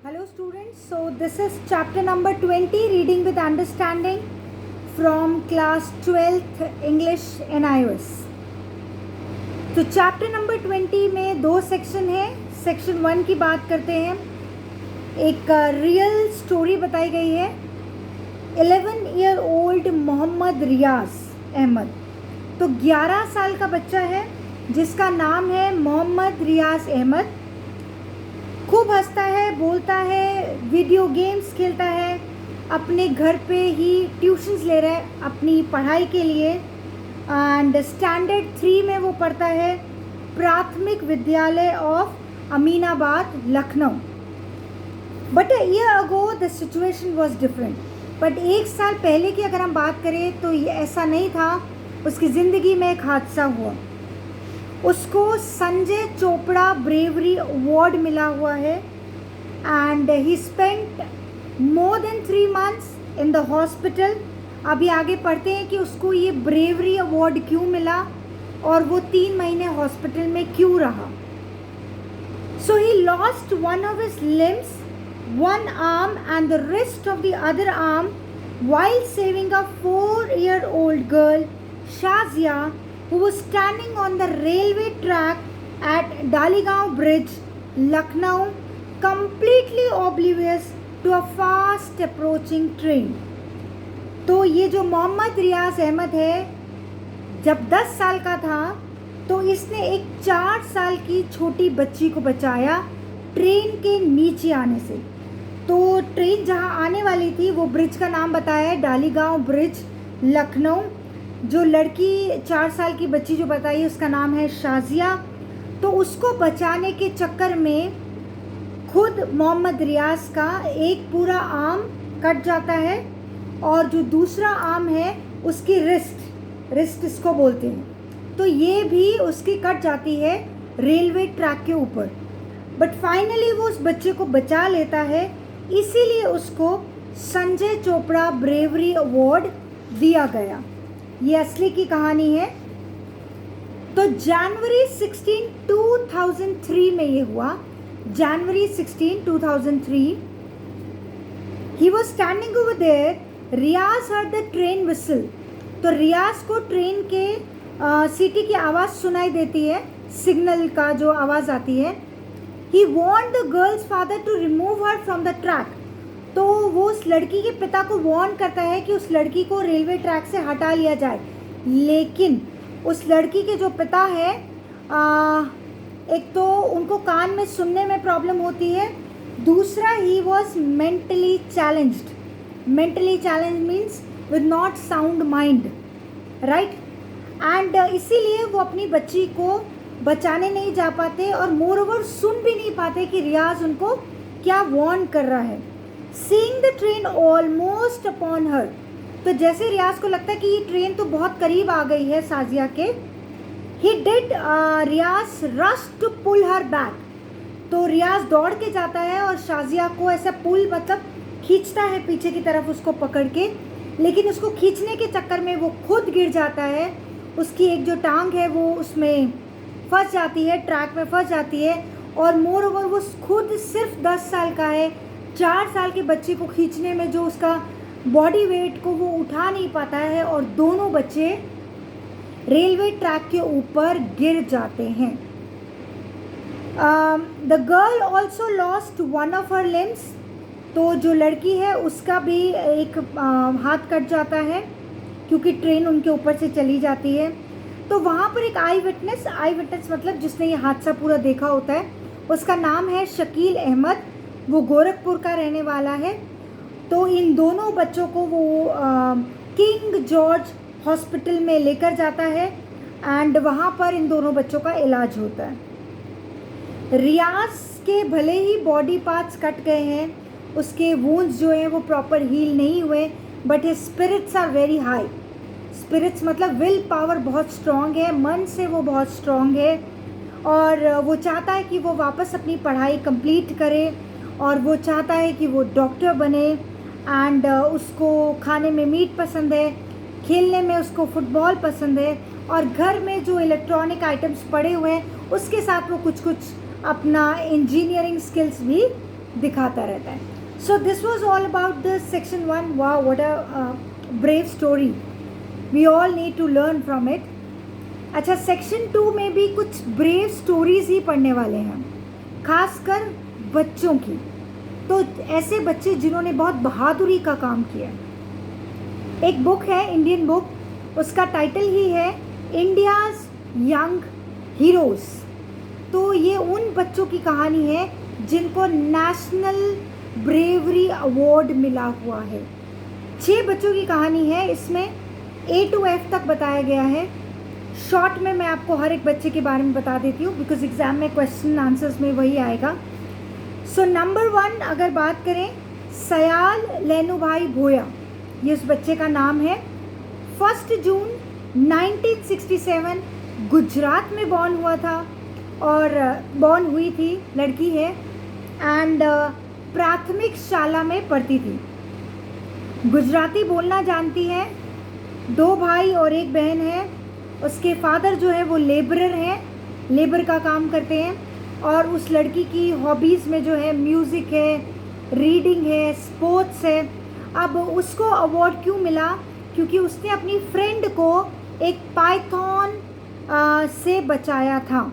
Hello students, so this is chapter number 20, reading with understanding from class 12th English NIOS. तो chapter number 20 में दो section है. Section 1 की बात करते हैं. एक रियल स्टोरी बताई गई है. 11-year-old मोहम्मद रियाज अहमद, तो 11 साल का बच्चा है जिसका नाम है मोहम्मद रियाज अहमद. खूब हंसता है, बोलता है, वीडियो गेम्स खेलता है, अपने घर पे ही ट्यूशन्स ले रहा है अपनी पढ़ाई के लिए. एंड स्टैंडर्ड 3 में वो पढ़ता है प्राथमिक विद्यालय of Aminabad, Lucknow. But a year ago the situation was different. But एक साल पहले की अगर हम बात करें तो ये ऐसा नहीं था. उसकी ज़िंदगी में एक हादसा हुआ. उसको संजय चोपड़ा ब्रेवरी अवार्ड मिला हुआ है. And he spent more than 3 months in the hospital. अभी आगे पढ़ते हैं कि उसको ये ब्रेवरी अवार्ड क्यों मिला और वो 3 महीने हॉस्पिटल में क्यों रहा. So he lost one of his limbs, one arm and the wrist of the other arm while saving a 4-year-old girl, Shazia, who was standing on the railway track at Daligaon Bridge, Lucknow, completely oblivious to a fast approaching train. तो ये जो मोहम्मद रियाज अहमद है, जब 10 साल का था तो इसने एक 4 साल की छोटी बच्ची को बचाया ट्रेन के नीचे आने से. तो ट्रेन जहाँ आने वाली थी वो ब्रिज का नाम बताया है, डालीगांव ब्रिज, लखनऊ. जो लड़की 4 साल की बच्ची जो बताई उसका नाम है शाजिया. तो उसको बचाने के चक्कर में खुद मोहम्मद रियाज का एक पूरा आर्म कट जाता है और जो दूसरा आर्म है उसकी रिस्ट इसको बोलते हैं, तो ये भी उसकी कट जाती है रेलवे ट्रैक के ऊपर. बट फाइनली वो उस बच्चे को बचा लेता है, इसीलिए उसको संजय चोपड़ा ब्रेवरी अवार्ड दिया गया. ये असली की कहानी है. तो जनवरी 16, 2003 में ये हुआ. जनवरी 16, 2003 he was standing over there. Riyaz heard the train whistle. तो रियाज को ट्रेन के सीटी की आवाज़ सुनाई देती है, सिग्नल का जो आवाज़ आती है. He warned the girl's father to remove her from the track. तो वो उस लड़की के पिता को वार्न करता है कि उस लड़की को रेलवे ट्रैक से हटा लिया जाए. लेकिन उस लड़की के जो पिता है, एक तो उनको कान में सुनने में प्रॉब्लम होती है, दूसरा he was mentally challenged. Mentally challenge means with not sound mind, right. And इसीलिए वो अपनी बच्ची को बचाने नहीं जा पाते और मोर ओवर सुन भी नहीं पाते कि रियाज उनको क्या वार्न कर रहा है. Seeing the train almost upon her, तो जैसे रियाज को लगता है कि ये ट्रेन तो बहुत करीब आ गई है साजिया के, he did Riyaz rush to pull her back. तो रियाज दौड़ के जाता है और शाजिया को ऐसा पुल मतलब खींचता है पीछे की तरफ उसको पकड़ के. लेकिन उसको खींचने के चक्कर में वो खुद गिर जाता है. उसकी एक जो टांग है वो उसमें फंस जाती है, ट्रैक में फंस जाती है. और मोर ओवर वो खुद सिर्फ 10 साल का है. 4 साल के बच्चे को खींचने में जो उसका बॉडी वेट को वो उठा नहीं पाता है और दोनों बच्चे रेलवे ट्रैक के ऊपर गिर जाते हैं. The girl also lost one of her limbs. तो जो लड़की है उसका भी एक हाथ कट जाता है क्योंकि ट्रेन उनके ऊपर से चली जाती है. तो वहाँ पर एक आई विटनेस मतलब जिसने ये हादसा पूरा देखा होता है, उसका नाम है शकील अहमद. वो गोरखपुर का रहने वाला है. तो इन दोनों बच्चों को वो किंग जॉर्ज हॉस्पिटल में लेकर जाता है एंड वहाँ पर इन दोनों बच्चों का इलाज होता है. रियाज के भले ही बॉडी पार्ट्स कट गए हैं, उसके वूंड्स जो हैं वो प्रॉपर हील नहीं हुए, but his spirits are very high. Spirits मतलब विल पावर बहुत स्ट्रॉन्ग है, मन से वो बहुत स्ट्रॉन्ग है और वो चाहता है कि वो वापस अपनी पढ़ाई कंप्लीट करे और वो चाहता है कि वो डॉक्टर बने. एंड उसको खाने में मीट पसंद है, खेलने में उसको फुटबॉल पसंद है और घर में जो इलेक्ट्रॉनिक आइटम्स पड़े हुए हैं उसके साथ वो कुछ अपना इंजीनियरिंग स्किल्स भी दिखाता रहता है. So this was all about the section 1. वाह, what a brave story. We all need to learn from it. अच्छा, सेक्शन 2 में भी कुछ ब्रेव स्टोरीज ही पढ़ने वाले हैं, खासकर बच्चों की. तो ऐसे बच्चे जिन्होंने बहुत बहादुरी का काम किया. एक बुक है, इंडियन बुक, उसका टाइटल ही है इंडियाज़ यंग हीरोज़. तो ये उन बच्चों की कहानी है जिनको नेशनल ब्रेवरी अवार्ड मिला हुआ है. 6 बच्चों की कहानी है. इसमें A to F तक बताया गया है. शॉर्ट में मैं आपको हर एक बच्चे के बारे में बता देती हूँ, बिकॉज एग्ज़ाम में क्वेश्चन आंसर्स में वही आएगा. सो नंबर 1 अगर बात करें, सयाल लेनुभाई भोया, ये उस बच्चे का नाम है. 1 जून 1967 गुजरात में बॉर्न हुआ था, और बॉर्न हुई थी, लड़की है, एंड प्राथमिक शाला में पढ़ती थी. गुजराती बोलना जानती है. 2 भाई और 1 बहन है. उसके फादर जो है वो लेबरर हैं, लेबर का काम करते हैं. और उस लड़की की हॉबीज़ में जो है म्यूज़िक है, रीडिंग है, स्पोर्ट्स है. अब उसको अवार्ड क्यों मिला? क्योंकि उसने अपनी फ्रेंड को एक पाइथन से बचाया था.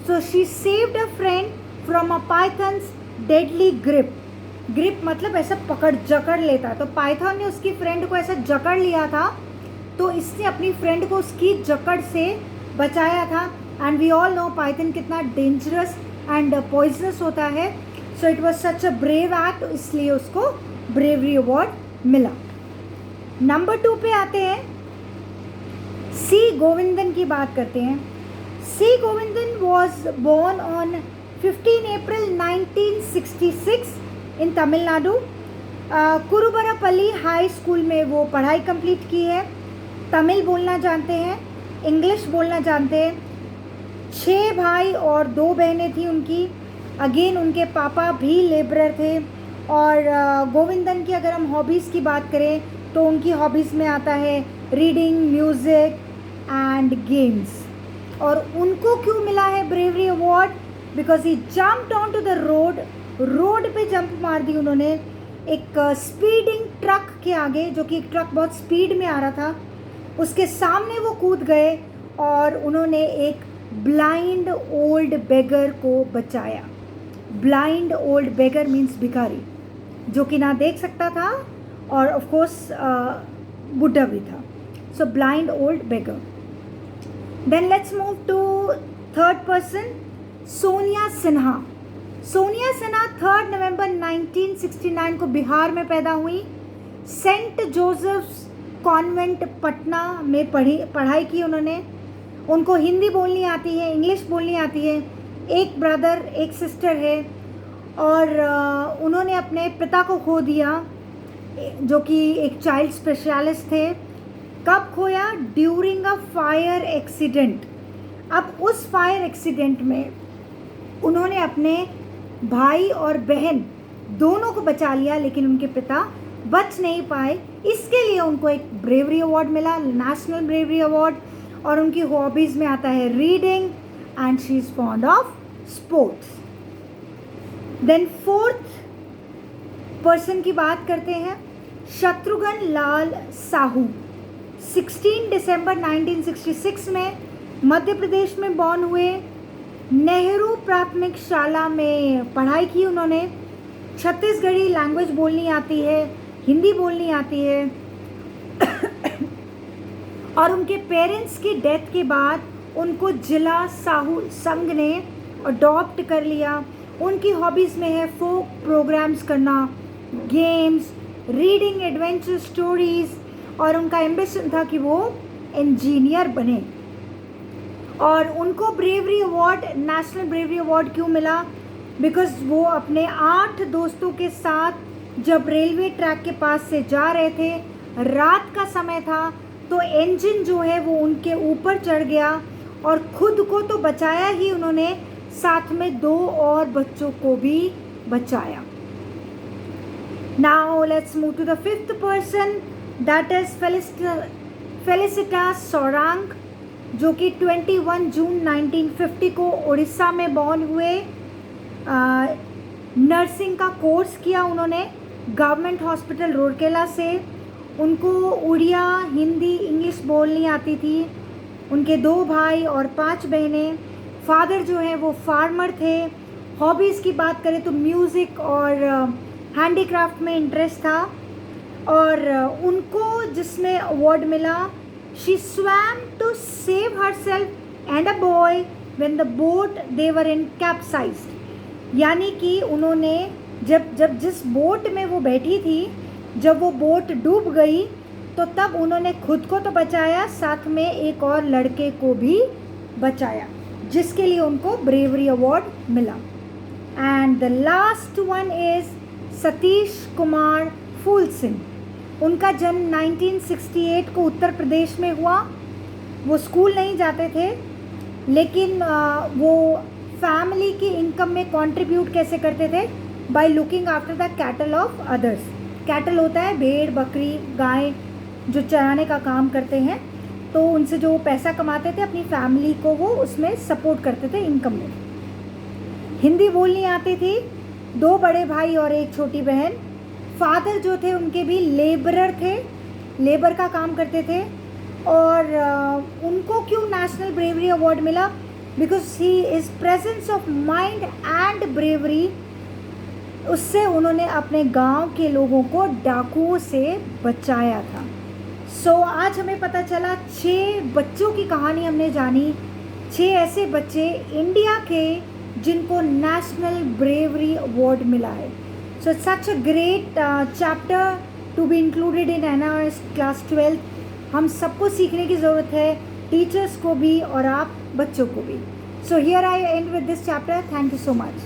So she saved a friend from a pythons deadly grip. Grip मतलब ऐसा पकड़ जकड़ लेता. तो पाइथन ने उसकी फ्रेंड को ऐसा जकड़ लिया था, तो इसने अपनी फ्रेंड को उसकी जकड़ से बचाया था. And we all know python कितना डेंजरस एंड पॉइजनस होता है. So it was such a brave act, इसलिए उसको ब्रेवरी अवार्ड मिला. नंबर 2 पे आते हैं. सी गोविंदन की बात करते हैं. C Govindan was born on 15 April 1966 in Tamil Nadu. Kurubarapalli high school में वो पढ़ाई कंप्लीट की है. तमिल बोलना जानते हैं, इंग्लिश बोलना जानते हैं. 6 भाई और 2 बहनें थी उनकी. अगेन उनके पापा भी लेबरर थे. और गोविंदन की अगर हम हॉबीज़ की बात करें तो उनकी हॉबीज़ में आता है रीडिंग, म्यूज़िक एंड गेम्स. और उनको क्यों मिला है bravery award? Because he jumped on to the road. Road पे जंप मार दी उन्होंने एक स्पीडिंग ट्रक के आगे, जो कि एक ट्रक बहुत स्पीड में आ रहा था, उसके सामने वो कूद गए और उन्होंने एक ब्लाइंड ओल्ड बेगर को बचाया. ब्लाइंड ओल्ड बेगर मीन्स भिखारी, जो कि ना देख सकता था और ऑफ कोर्स बुढ़ा भी था. So blind old beggar. Then let's move to third person, Sonia Sinha. Sonia Sinha 3 नवंबर 1969 को बिहार में पैदा हुई. सेंट जोसेफ्स कॉन्वेंट पटना में पढ़ाई की उन्होंने. उनको हिंदी बोलनी आती है, इंग्लिश बोलनी आती है. एक ब्रदर, एक सिस्टर है. और उन्होंने अपने पिता को खो दिया, जो कि एक चाइल्ड स्पेशलिस्ट थे. कब खोया? During a fire accident. अब उस फायर एक्सीडेंट में उन्होंने अपने भाई और बहन दोनों को बचा लिया, लेकिन उनके पिता बच नहीं पाए. इसके लिए उनको एक ब्रेवरी अवार्ड मिला, नेशनल ब्रेवरी अवार्ड. और उनकी हॉबीज़ में आता है reading and she is fond of sports. Then 4th person की बात करते हैं, शत्रुघ्न लाल साहू. 16 दिसंबर 1966 में मध्य प्रदेश में बॉर्न हुए. नेहरू प्राथमिक शाला में पढ़ाई की उन्होंने. छत्तीसगढ़ी लैंग्वेज बोलनी आती है, हिंदी बोलनी आती है. और उनके पेरेंट्स की डेथ के बाद उनको जिला साहू संघ ने अडॉप्ट कर लिया. उनकी हॉबीज़ में है फोक प्रोग्राम्स करना, गेम्स, रीडिंग एडवेंचर स्टोरीज़. और उनका एम्बिशन था कि वो इंजीनियर बने. और उनको bravery award, national bravery award क्यों मिला? बिकॉज़ वो अपने 8 दोस्तों के साथ जब रेलवे ट्रैक के पास से जा रहे थे, रात का समय था, तो इंजन जो है वो उनके ऊपर चढ़ गया और खुद को तो बचाया ही उन्होंने, साथ में 2 और बच्चों को भी बचाया. Now let's move to the 5th person, that is Felicita Sorang, जो कि 21 जून 1950 को उड़ीसा में बॉर्न हुए. नर्सिंग का कोर्स किया उन्होंने गवर्नमेंट हॉस्पिटल रूरकेला से। उनको उड़िया, हिंदी, इंग्लिश बोलनी आती थी। उनके 2 भाई और 5 बहनें। फादर जो है वो फार्मर थे। हॉबीज़ की बात करें तो म्यूज़िक और हैंडीक्राफ्ट में इंटरेस्ट था। और उनको जिसमें अवार्ड मिला, she swam to save herself and a boy when the boat they were in capsized. यानी कि उन्होंने जब जिस बोट में वो बैठी थी, जब वो बोट डूब गई तो तब उन्होंने खुद को तो बचाया, साथ में एक और लड़के को भी बचाया, जिसके लिए उनको ब्रेवरी अवार्ड मिला। And the last one is Satish Kumar Phool Singh. उनका जन्म 1968 को उत्तर प्रदेश में हुआ। वो स्कूल नहीं जाते थे, लेकिन वो फैमिली की इनकम में कंट्रीब्यूट कैसे करते थे? By looking after the cattle of others. Cattle होता है भेड़, बकरी, गाय, जो चराने का काम करते हैं। तो उनसे जो पैसा कमाते थे, अपनी फैमिली को वो उसमें सपोर्ट करते थे इनकम में। हिंदी बोलनी आती थी। 2 बड़े भाई और 1 छोटी बहन। फादर जो थे उनके भी लेबरर थे, लेबर का काम करते थे। और उनको क्यों नेशनल ब्रेवरी अवार्ड मिला? Because he is presence of mind and bravery. उससे उन्होंने अपने गांव के लोगों को डाकुओं से बचाया था। सो आज हमें पता चला 6 बच्चों की कहानी हमने जानी। 6 ऐसे बच्चे इंडिया के जिनको नेशनल ब्रेवरी अवार्ड मिला है। So it's such a great chapter to be included in NRS class 12। हम सबको सीखने की ज़रूरत है, टीचर्स को भी और आप बच्चों को भी। So here I and with this chapter. Thank you so much.